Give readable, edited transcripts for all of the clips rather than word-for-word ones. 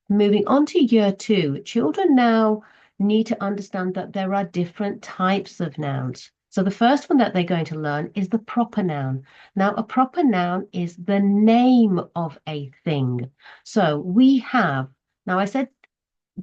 Moving on to year two, children now need to understand that there are different types of nouns. So the first one that they're going to learn is the proper noun. Now, a proper noun is the name of a thing. So we have, now I said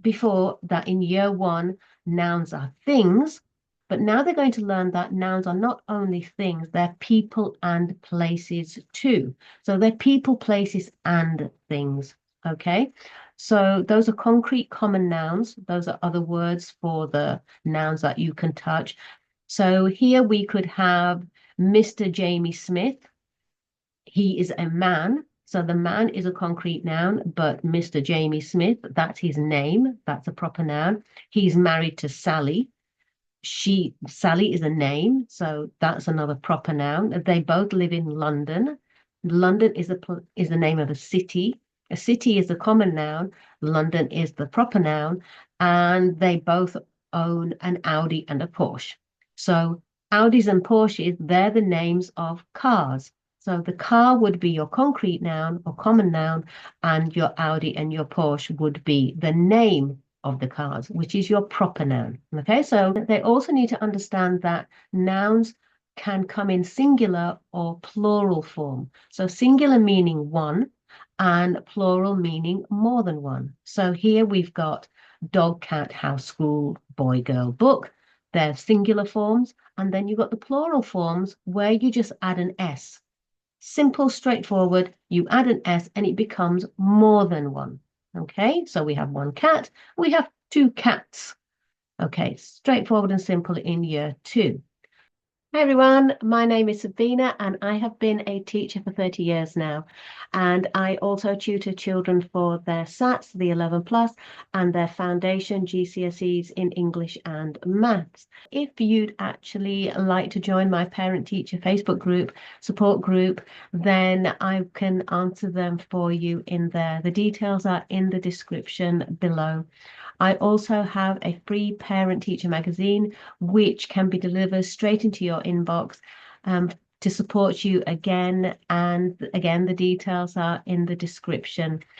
before that in year one, nouns are things, but now they're going to learn that nouns are not only things, they're people and places too. So they're people, places, and things. Okay. So those are concrete common nouns. Those are other words for the nouns that you can touch. So here we could have Mr. Jamie Smith. He is a man. So the man is a concrete noun, but Mr. Jamie Smith, that's his name. That's a proper noun. He's married to Sally. Sally is a name, so that's another proper noun. They both live in London. London is the name of a city. A city is a common noun. London is the proper noun, and they both own an Audi and a Porsche. So Audis and Porsches, they're the names of cars. So the car would be your concrete noun or common noun, and your Audi and your Porsche would be the name of the cars, which is your proper noun. Okay, so they also need to understand that nouns can come in singular or plural form. So singular meaning one and plural meaning more than one. So here we've got dog, cat, house, school, boy, girl, book. They're singular forms. And then you've got the plural forms where you just add an S. Simple, straightforward, you add an S and it becomes more than one. Okay, so we have one cat, we have two cats. Okay, straightforward and simple in year two. Hi everyone, my name is Sabina and I have been a teacher for 30 years now. And I also tutor children for their SATS, the 11 plus, and their foundation GCSEs in English and maths. If you'd actually like to join my parent teacher Facebook group, support group, then I can answer them for you in there. The details are in the description below. I also have a free parent teacher magazine, which can be delivered straight into your inbox to support you again. And again, the details are in the description.